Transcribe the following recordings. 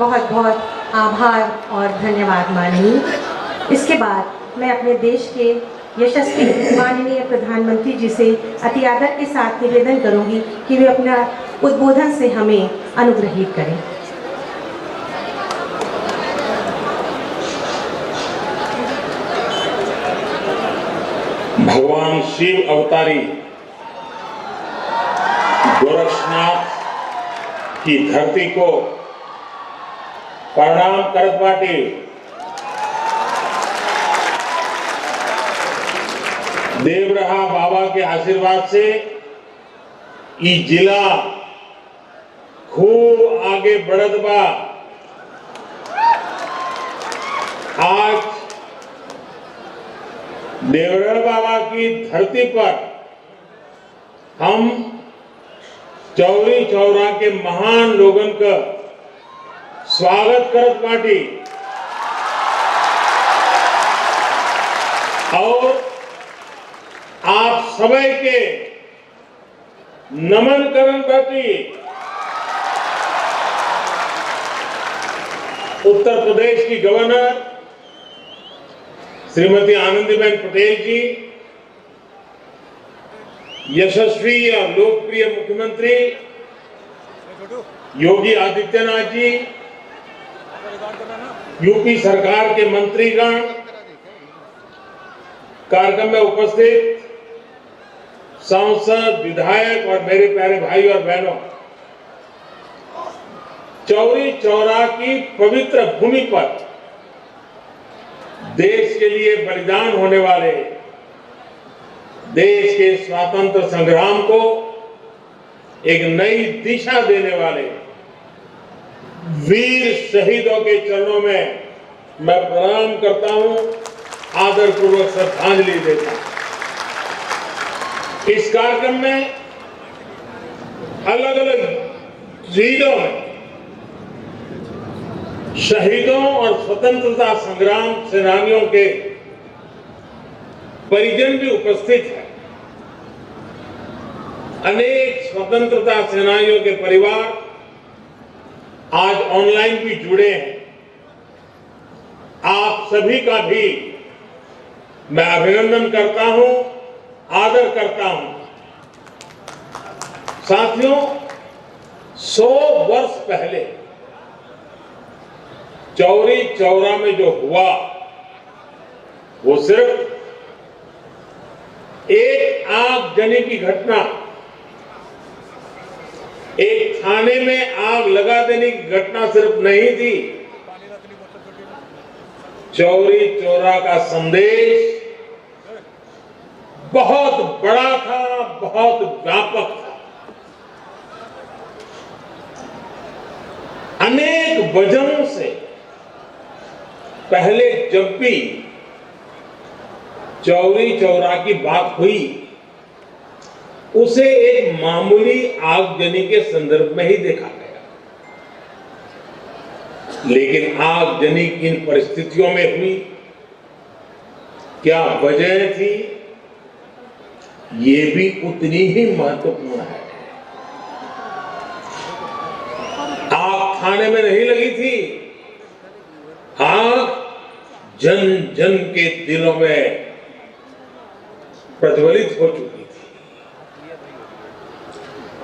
बहुत बहुत आभार और धन्यवाद माननीय। इसके बाद मैं अपने देश के यशस्वी माननीय प्रधानमंत्री जी से अति आदर के साथ निवेदन करूंगी कि वे अपना उद्बोधन से हमें अनुग्रहित करें। भगवान शिव अवतारी गोरक्षनाथ की धरती को प्रणाम करत बाटे। देवरहा बाबा के आशीर्वाद से ई जिला खूब आगे बढ़त बा। आज देवरहा बाबा की धरती पर हम चौरी चौरा के महान लोगन का स्वागत करत बाटी और आप सभी के नमन करन बाटी। उत्तर प्रदेश की गवर्नर श्रीमती आनंदीबेन पटेल जी, यशस्वी और लोकप्रिय मुख्यमंत्री योगी आदित्यनाथ जी, यूपी सरकार के मंत्रीगण, कार्यक्रम में उपस्थित सांसद, विधायक और मेरे प्यारे भाई और बहनों, चौरी चौरा की पवित्र भूमि पर देश के लिए बलिदान होने वाले, देश के स्वतंत्र संग्राम को एक नई दिशा देने वाले वीर शहीदों के चरणों में मैं प्रणाम करता हूं, आदरपूर्वक श्रद्धांजलि देता हूं। इस कार्यक्रम में अलग अलग जिलों में शहीदों और स्वतंत्रता संग्राम सेनानियों के परिजन भी उपस्थित हैं। अनेक स्वतंत्रता सेनानियों के परिवार आज ऑनलाइन भी जुड़े हैं। आप सभी का भी मैं अभिनंदन करता हूं, आदर करता हूं। साथियों, 100 वर्ष पहले चौरी चौरा में जो हुआ वो सिर्फ एक आगजनी की घटना, एक थाने में आग लगा देने की घटना सिर्फ नहीं थी। चौरी चौरा का संदेश बहुत बड़ा था, बहुत व्यापक था। अनेक वजहों से पहले जब भी चौरी चौरा की बात हुई उसे एक मामूली आगजनी के संदर्भ में ही देखा गया, लेकिन आगजनी किन परिस्थितियों में हुई, क्या वजह थी, ये भी उतनी ही महत्वपूर्ण है। आग थाने में नहीं लगी थी, आग जन जन के दिलों में प्रज्वलित हो चुकी थी।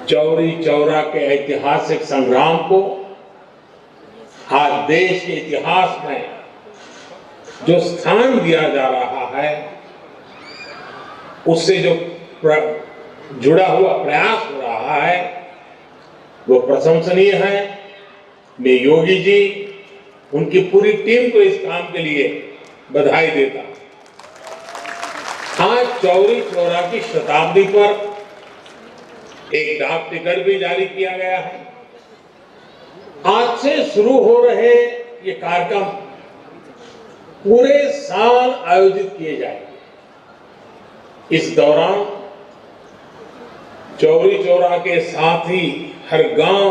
चौरी चौरा के ऐतिहासिक संग्राम को आज देश के इतिहास में जो स्थान दिया जा रहा है, उससे जो जुड़ा हुआ प्रयास हो रहा है वो प्रशंसनीय है। मैं योगी जी, उनकी पूरी टीम को इस काम के लिए बधाई देता हूं। आज चौरी चौरा की शताब्दी पर एक डाक टिकट भी जारी किया गया है। आज से शुरू हो रहे ये कार्यक्रम पूरे साल आयोजित किए जाएंगे। इस दौरान चौरी चौरा के साथ ही हर गांव,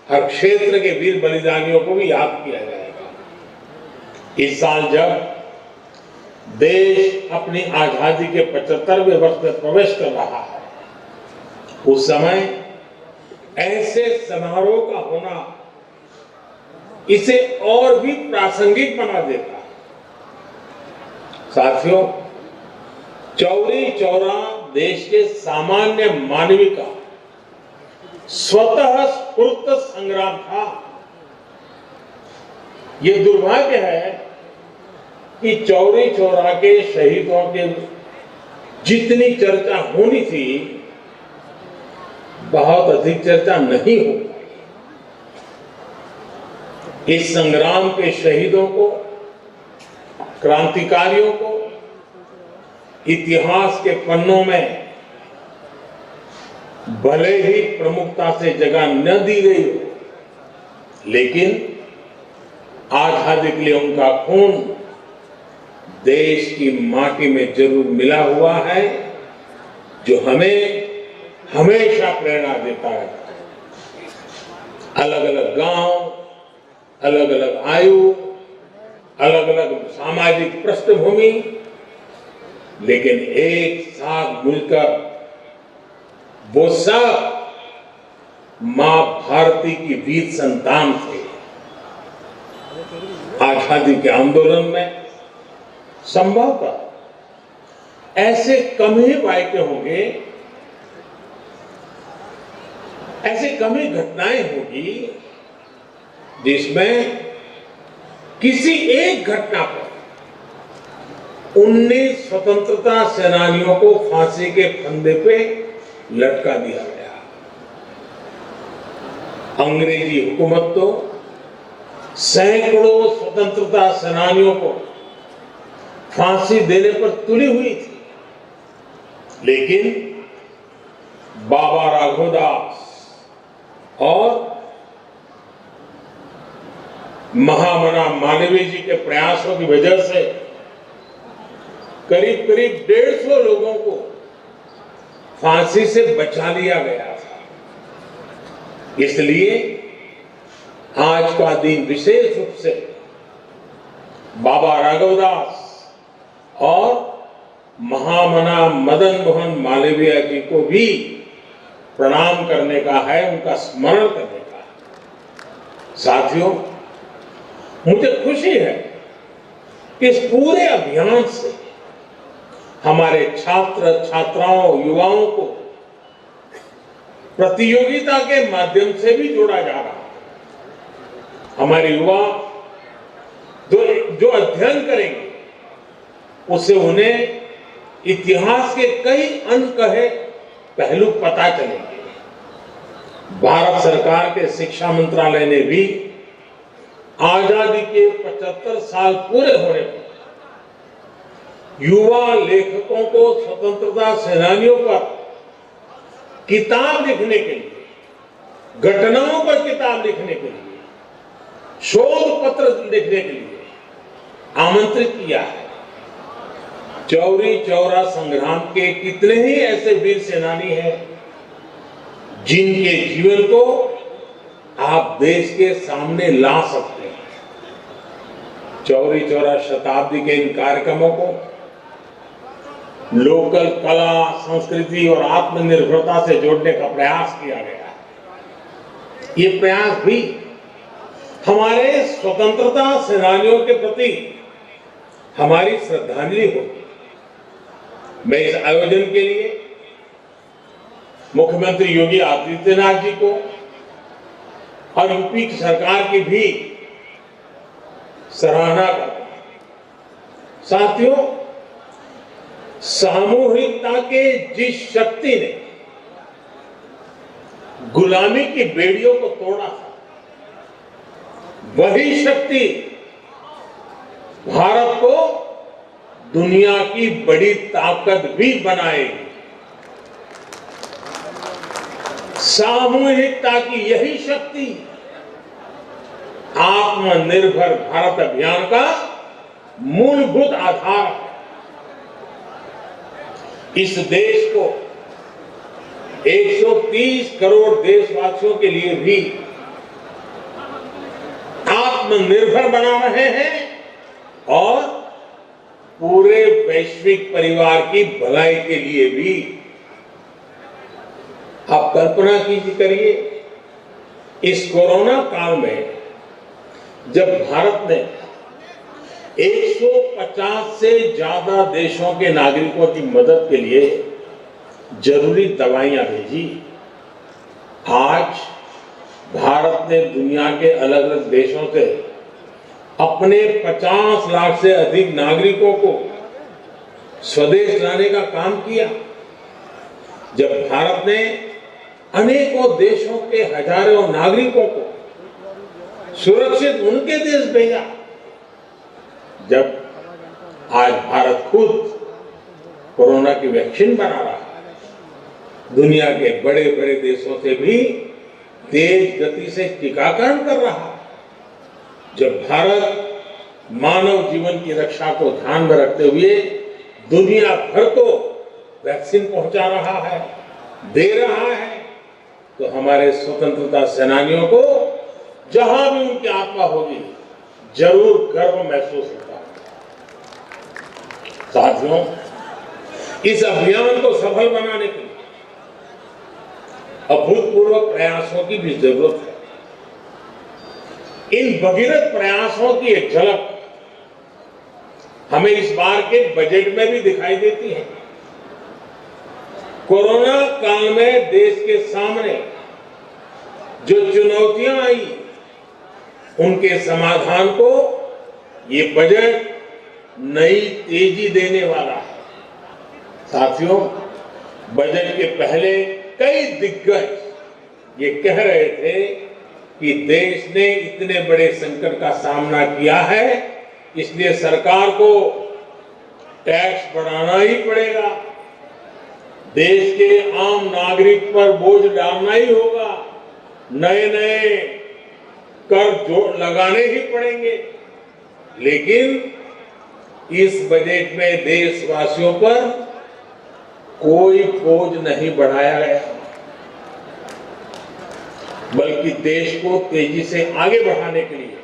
हर क्षेत्र के वीर बलिदानियों को भी याद किया जाएगा। इस साल जब देश अपनी आजादी के 75वें वर्ष में प्रवेश कर रहा है, उस समय ऐसे समारोह का होना इसे और भी प्रासंगिक बना देता है। साथियों, चौरी चौरा देश के सामान्य मानवी का स्वतः स्फूर्त संग्राम था। ये दुर्भाग्य है कि चौरी चौरा के शहीदों के जितनी चर्चा होनी थी, बहुत अधिक चर्चा नहीं हो पाई। इस संग्राम के शहीदों को, क्रांतिकारियों को इतिहास के पन्नों में भले ही प्रमुखता से जगह न दी गई हो, लेकिन आजादी के लिए उनका खून देश की माटी में जरूर मिला हुआ है, जो हमें हमेशा प्रेरणा देता है। अलग अलग गांव, अलग अलग आयु, अलग अलग सामाजिक पृष्ठभूमि, लेकिन एक साथ मिलकर वो सब मां भारती की वीर संतान थे। आजादी के आंदोलन में संभवतः ऐसे कम ही वाक्य होंगे, ऐसे कम ही घटनाएं होगी जिसमें किसी एक घटना पर 19 स्वतंत्रता सेनानियों को फांसी के फंदे पे लटका दिया गया। अंग्रेजी हुकूमत तो सैकड़ों स्वतंत्रता सेनानियों को फांसी देने पर तुली हुई थी, लेकिन बाबा राघवदास और महामना मालवीय जी के प्रयासों की वजह से करीब करीब 150 लोगों को फांसी से बचा लिया गया था। इसलिए आज का दिन विशेष रूप से बाबा राघवदास और महामना मदन मोहन मालवीय जी को भी प्रणाम करने का है, उनका स्मरण करने का है। साथियों, मुझे खुशी है कि इस पूरे अभियान से हमारे छात्र छात्राओं युवाओं को प्रतियोगिता के माध्यम से भी जोड़ा जा रहा है। हमारे युवा जो अध्ययन करेंगे उससे उन्हें इतिहास के कई अनकहे पहलू पता चलेंगे। भारत सरकार के शिक्षा मंत्रालय ने भी आजादी के 75 साल पूरे होने पर युवा लेखकों को स्वतंत्रता सेनानियों पर किताब लिखने के लिए, घटनाओं पर किताब लिखने के लिए, शोध पत्र लिखने के लिए आमंत्रित किया है। चौरी चौरा संग्राम के कितने ही ऐसे वीर सेनानी हैं जिनके जीवन को आप देश के सामने ला सकते हैं। चौरी चौरा शताब्दी के इन कार्यक्रमों को लोकल कला, संस्कृति और आत्मनिर्भरता से जोड़ने का प्रयास किया गया है। ये प्रयास भी हमारे स्वतंत्रता सेनानियों के प्रति हमारी श्रद्धांजलि होगी। मैं इस आयोजन के लिए मुख्यमंत्री योगी आदित्यनाथ जी को और यूपी की सरकार की भी सराहना करता हूं। साथियों, सामूहिकता के जिस शक्ति ने गुलामी की बेड़ियों को तोड़ा था, वही शक्ति भारत को दुनिया की बड़ी ताकत भी बनाएगी। सामूहिकता की यही शक्ति आत्मनिर्भर भारत अभियान का मूलभूत आधार है। इस देश को 130 करोड़ देशवासियों के लिए भी आत्मनिर्भर बना रहे हैं और पूरे वैश्विक परिवार की भलाई के लिए भी। आप कल्पना कीजिए, करिए, इस कोरोना काल में जब भारत ने 150 से ज्यादा देशों के नागरिकों की मदद के लिए जरूरी दवाइयां भेजी, आज भारत ने दुनिया के अलग अलग देशों से अपने 50 लाख से अधिक नागरिकों को स्वदेश लाने का काम किया। जब भारत ने अनेकों देशों के हजारों नागरिकों को सुरक्षित उनके देश भेजा, जब आज भारत खुद कोरोना की वैक्सीन बना रहा है, दुनिया के बड़े बड़े देशों से भी तेज गति से टीकाकरण कर रहा है, जब भारत मानव जीवन की रक्षा को ध्यान में रखते हुए दुनिया भर को वैक्सीन पहुंचा रहा है, दे रहा है, तो हमारे स्वतंत्रता सेनानियों को जहां भी उनकी आत्मा होगी जरूर गर्व महसूस होता है। साथियों, इस अभियान को सफल बनाने के लिए अभूतपूर्व प्रयासों की भी जरूरत है। इन भगीरथ प्रयासों की एक झलक हमें इस बार के बजट में भी दिखाई देती है। कोरोना काल में देश के सामने जो चुनौतियां आई, उनके समाधान को ये बजट नई तेजी देने वाला है। साथियों, बजट के पहले कई दिग्गज ये कह रहे थे कि देश ने इतने बड़े संकट का सामना किया है, इसलिए सरकार को टैक्स बढ़ाना ही पड़ेगा, देश के आम नागरिक पर बोझ डालना ही होगा, नए नए कर जोड़ लगाने ही पड़ेंगे। लेकिन इस बजट में देशवासियों पर कोई बोझ नहीं बढ़ाया गया, बल्कि देश को तेजी से आगे बढ़ाने के लिए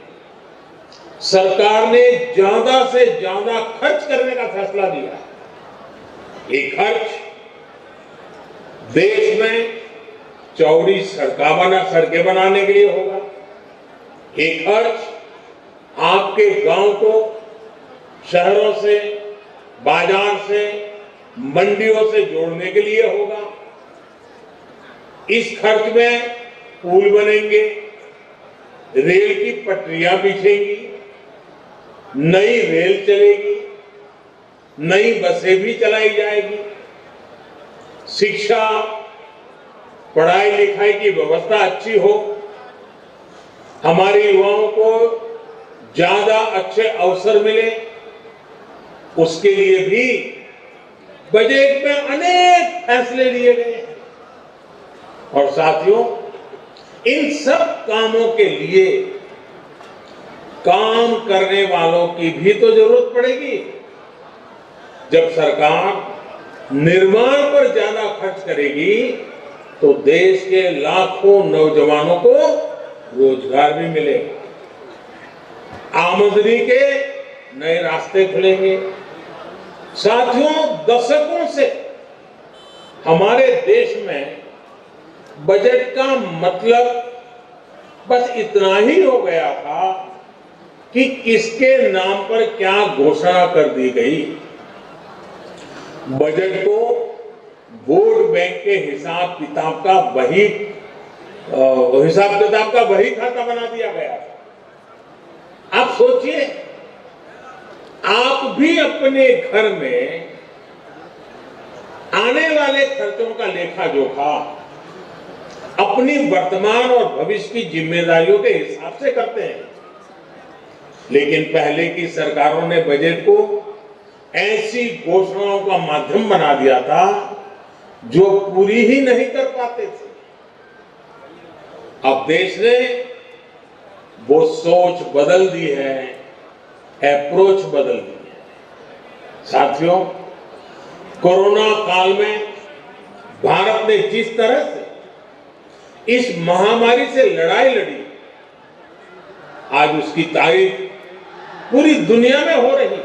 सरकार ने ज्यादा से ज्यादा खर्च करने का फैसला लिया। ये खर्च देश में चौड़ी सड़कें बनाने के लिए होगा, ये खर्च आपके गांव को शहरों से, बाजार से, मंडियों से जोड़ने के लिए होगा। इस खर्च में पुल बनेंगे, रेल की पटरियां बिछेंगी, नई रेल चलेगी, नई बसें भी चलाई जाएगी, शिक्षा, पढ़ाई लिखाई की व्यवस्था अच्छी हो, हमारे युवाओं को ज्यादा अच्छे अवसर मिले, उसके लिए भी बजट में अनेक फैसले लिए गए हैं। और साथियों, इन सब कामों के लिए काम करने वालों की भी तो जरूरत पड़ेगी। जब सरकार निर्माण पर ज्यादा खर्च करेगी तो देश के लाखों नौजवानों को रोजगार भी मिलेगा, आमदनी के नए रास्ते खुलेंगे। साथियों, दशकों से हमारे देश में बजट का मतलब बस इतना ही हो गया था कि किसके नाम पर क्या घोषणा कर दी गई। बजट को वोट बैंक के हिसाब किताब का वही खाता बना दिया गया। आप सोचिए, आप भी अपने घर में आने वाले खर्चों का लेखा जोखा अपनी वर्तमान और भविष्य की जिम्मेदारियों के हिसाब से करते हैं, लेकिन पहले की सरकारों ने बजट को ऐसी घोषणाओं का माध्यम बना दिया था जो पूरी ही नहीं कर पाते थे। अब देश ने वो सोच बदल दी है, अप्रोच बदल दी है। साथियों, कोरोना काल में भारत ने जिस तरह से इस महामारी से लड़ाई लड़ी, आज उसकी तारीफ पूरी दुनिया में हो रही।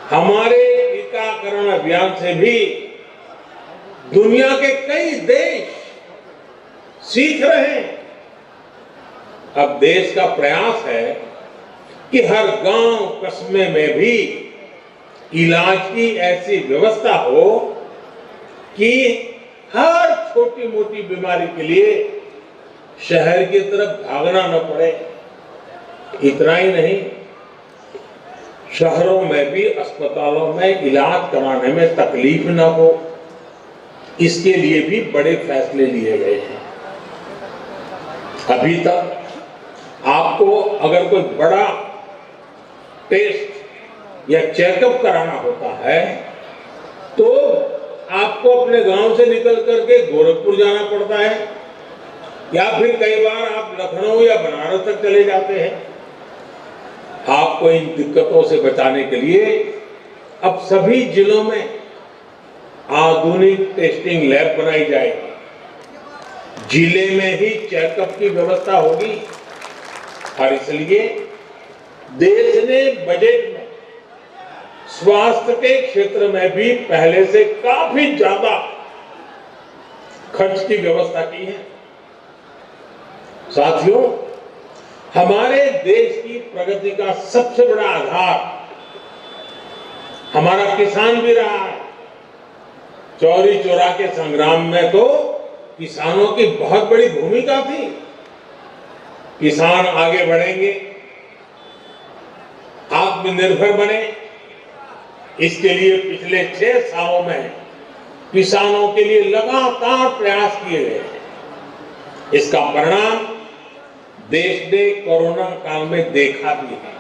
हमारे टीकाकरण अभियान से भी दुनिया के कई देश सीख रहे हैं। अब देश का प्रयास है कि हर गांव कस्बे में भी इलाज की ऐसी व्यवस्था हो कि हर छोटी मोटी बीमारी के लिए शहर की तरफ भागना न पड़े। इतना ही नहीं, शहरों में भी अस्पतालों में इलाज कराने में तकलीफ न हो, इसके लिए भी बड़े फैसले लिए गए हैं। अभी तक आपको अगर कोई बड़ा टेस्ट या चेकअप कराना होता है तो आपको अपने गांव से निकल करके गोरखपुर जाना पड़ता है, या फिर कई बार आप लखनऊ या बनारस तक चले जाते हैं। आपको इन दिक्कतों से बचाने के लिए अब सभी जिलों में आधुनिक टेस्टिंग लैब बनाई जाएगी। जिले में ही चेकअप की व्यवस्था होगी और इसलिए देश ने बजट में स्वास्थ्य के क्षेत्र में भी पहले से काफी ज्यादा खर्च की व्यवस्था की है। साथियों, हमारे देश की प्रगति का सबसे बड़ा आधार हमारा किसान भी रहा है। चौरी चौरा के संग्राम में तो किसानों की बहुत बड़ी भूमिका थी। किसान आगे बढ़ेंगे, आत्मनिर्भर बने, इसके लिए पिछले 6 सालों में किसानों के लिए लगातार प्रयास किए गए हैं। इसका परिणाम देश ने कोरोना काल में देखा भी है।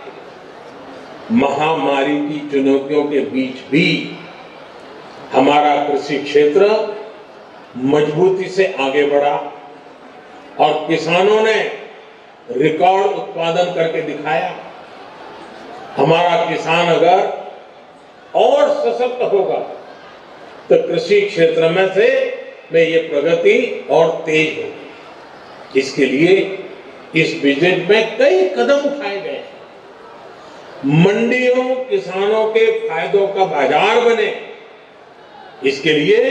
महामारी की चुनौतियों के बीच भी हमारा कृषि क्षेत्र मजबूती से आगे बढ़ा और किसानों ने रिकॉर्ड उत्पादन करके दिखाया। हमारा किसान अगर और सशक्त होगा तो कृषि क्षेत्र में ये प्रगति और तेज होगी। इसके लिए इस बजट में कई कदम उठाए गए हैं। मंडियों किसानों के फायदों का बाजार बने, इसके लिए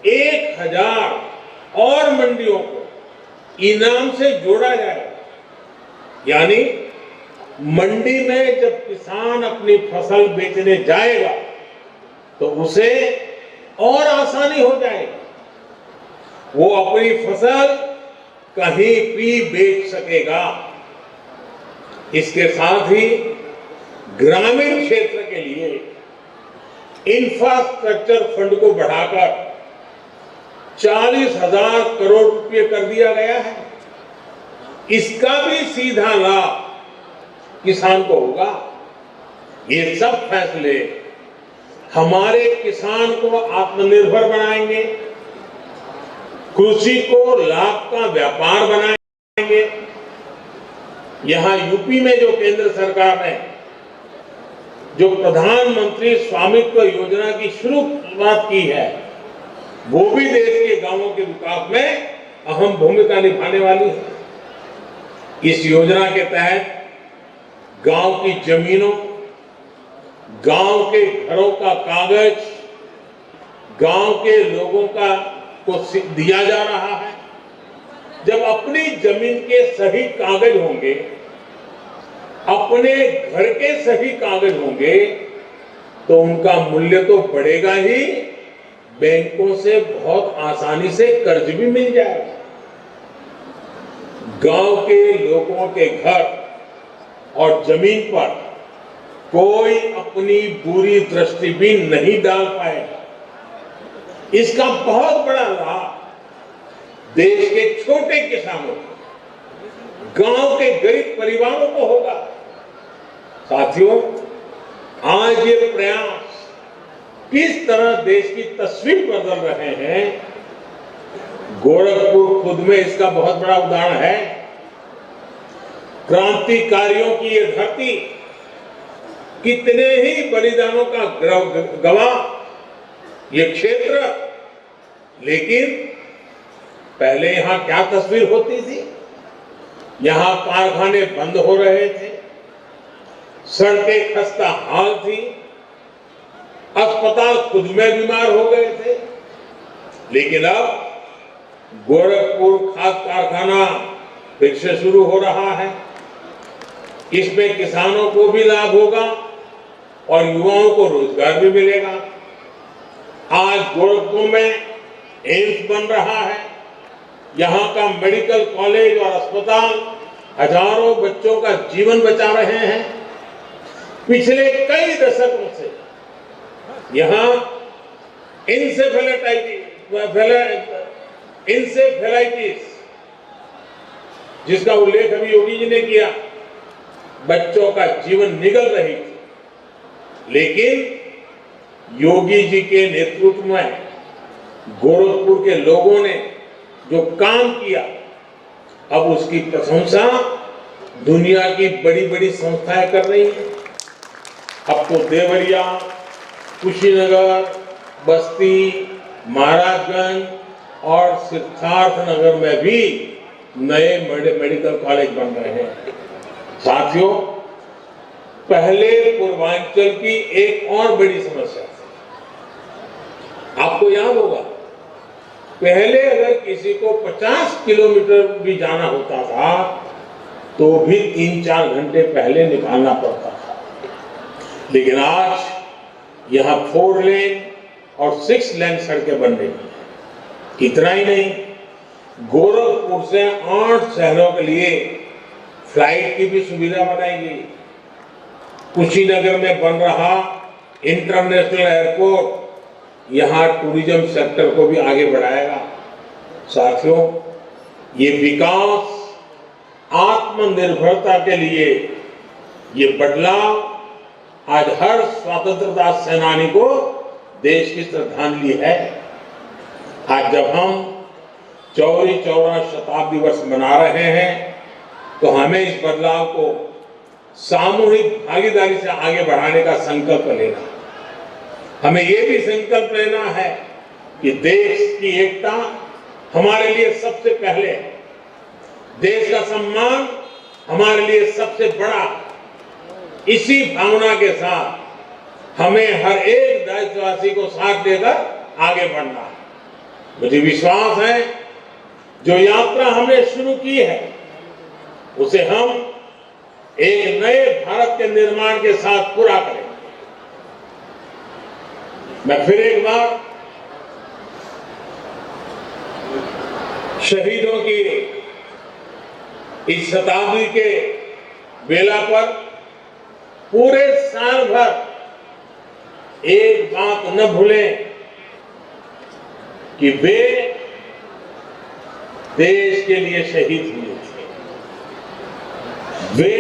1000 और मंडियों को इनाम से जोड़ा जाए। यानी मंडी में जब किसान अपनी फसल बेचने जाएगा तो उसे और आसानी हो जाएगी। वो अपनी फसल कहीं भी बेच सकेगा। इसके साथ ही ग्रामीण क्षेत्र के लिए इंफ्रास्ट्रक्चर फंड को बढ़ाकर 40,000 करोड़ रुपए कर दिया गया है। इसका भी सीधा लाभ किसान को होगा। ये सब फैसले हमारे किसान को आत्मनिर्भर बनाएंगे, कृषि को लाभ का व्यापार बनाएंगे। यहां यूपी में जो केंद्र सरकार ने जो प्रधानमंत्री स्वामित्व योजना की शुरुआत की है, वो भी देश के गांवों के विकास में अहम भूमिका निभाने वाली है। इस योजना के तहत गांव की जमीनों, गांव के घरों का कागज गांव के लोगों को दिया जा रहा है। जब अपनी जमीन के सही कागज होंगे, अपने घर के सही कागज होंगे, तो उनका मूल्य तो बढ़ेगा ही, बैंकों से बहुत आसानी से कर्ज भी मिल जाएगा। गांव के लोगों के घर और जमीन पर कोई अपनी बुरी दृष्टि भी नहीं डाल पाएगा। इसका बहुत बड़ा लाभ देश के छोटे किसानों को, गांव के गरीब परिवारों को होगा। साथियों, आज ये प्रयास किस तरह देश की तस्वीर बदल रहे हैं, गोरखपुर खुद में इसका बहुत बड़ा उदाहरण है। क्रांतिकारियों की ये धरती कितने ही बलिदानों का गवाह ये क्षेत्र, लेकिन पहले यहां क्या तस्वीर होती थी? यहां कारखाने बंद हो रहे थे, सड़कें खस्ता हाल थी, अस्पताल खुद में बीमार हो गए थे। लेकिन अब गोरखपुर खाद कारखाना फिर से शुरू हो रहा है। इसमें किसानों को भी लाभ होगा और युवाओं को रोजगार भी मिलेगा। आज गोरखपुर में एम्स बन रहा है। यहाँ का मेडिकल कॉलेज और अस्पताल हजारों बच्चों का जीवन बचा रहे हैं। पिछले कई दशकों से यहाँ इंसेफेलाइटिस जिसका उल्लेख अभी योगी जी ने किया, बच्चों का जीवन निगल रही थी, लेकिन योगी जी के नेतृत्व में गोरखपुर के लोगों ने जो काम किया, अब उसकी प्रशंसा दुनिया की बड़ी बड़ी संस्थाएं कर रही हैं। अब तो देवरिया, कुशीनगर, बस्ती, महाराजगंज और सिद्धार्थ नगर में भी नए मेडिकल कॉलेज बन रहे हैं। साथियों, पहले पूर्वांचल की एक और बड़ी समस्या थी। आपको याद होगा, पहले अगर किसी को 50 किलोमीटर भी जाना होता था तो भी 3-4 घंटे पहले निकालना पड़ता था, लेकिन आज यहां 4 लेन और 6 लेन सड़कें बन रही हैं। इतना ही नहीं, गोरखपुर से 8 शहरों के लिए फ्लाइट की भी सुविधा बनाई गई। कुशीनगर में बन रहा इंटरनेशनल एयरपोर्ट यहां टूरिज्म सेक्टर को भी आगे बढ़ाएगा। साथियों, ये विकास, आत्मनिर्भरता के लिए ये बदलाव आज हर स्वतंत्रता सेनानी को देश की श्रद्धांजलि है। आज जब हम चौरी चौरा शताब्दी वर्ष मना रहे हैं तो हमें इस बदलाव को सामूहिक भागीदारी से आगे बढ़ाने का संकल्प लेना है। हमें यह भी संकल्प लेना है कि देश की एकता हमारे लिए सबसे पहले है, देश का सम्मान हमारे लिए सबसे बड़ा है। इसी भावना के साथ हमें हर एक देशवासी को साथ देकर आगे बढ़ना है। मुझे विश्वास है जो यात्रा हमने शुरू की है उसे हम एक नए भारत के निर्माण के साथ पूरा करेंगे। मैं फिर एक बार शहीदों की इस शताब्दी के बेला पर पूरे साल भर एक बात न भूलें कि वे देश के लिए शहीद हुए थे। वे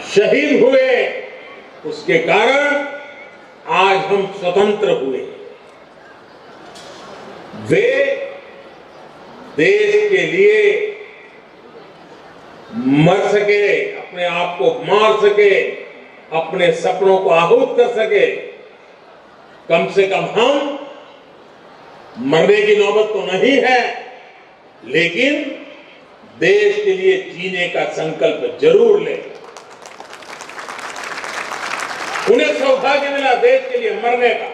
शहीद हुए, उसके कारण आज हम स्वतंत्र हुए। वे देश के लिए मर सके, अपने आप को मार सके, अपने सपनों को आहूत कर सके। कम से कम हम मरने की नौबत तो नहीं है, लेकिन देश के लिए जीने का संकल्प जरूर लें। उन्हें सौभाग्य मिला देश के लिए मरने का,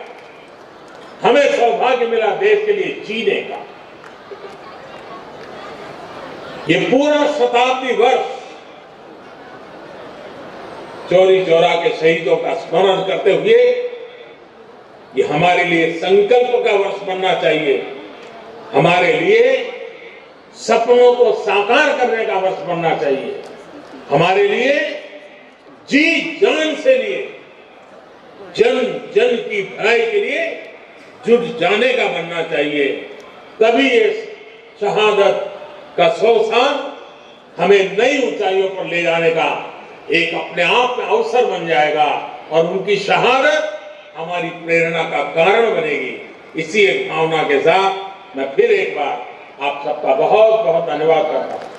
हमें सौभाग्य मिला देश के लिए जीने का। ये पूरा शताब्दी वर्ष चौरी चौरा के शहीदों का स्मरण करते हुए ये हमारे लिए संकल्प का वर्ष बनना चाहिए, हमारे लिए सपनों को साकार करने का वर्ष बनना चाहिए, हमारे लिए जी जान से लिए जन जन की भलाई के लिए जुट जाने का बनना चाहिए। तभी ये शहादत का 100 साल हमें नई ऊंचाइयों पर ले जाने का एक अपने आप में अवसर बन जाएगा और उनकी शहादत हमारी प्रेरणा का कारण बनेगी। इसी एक भावना के साथ मैं फिर एक बार आप सबका बहुत बहुत धन्यवाद करता हूं।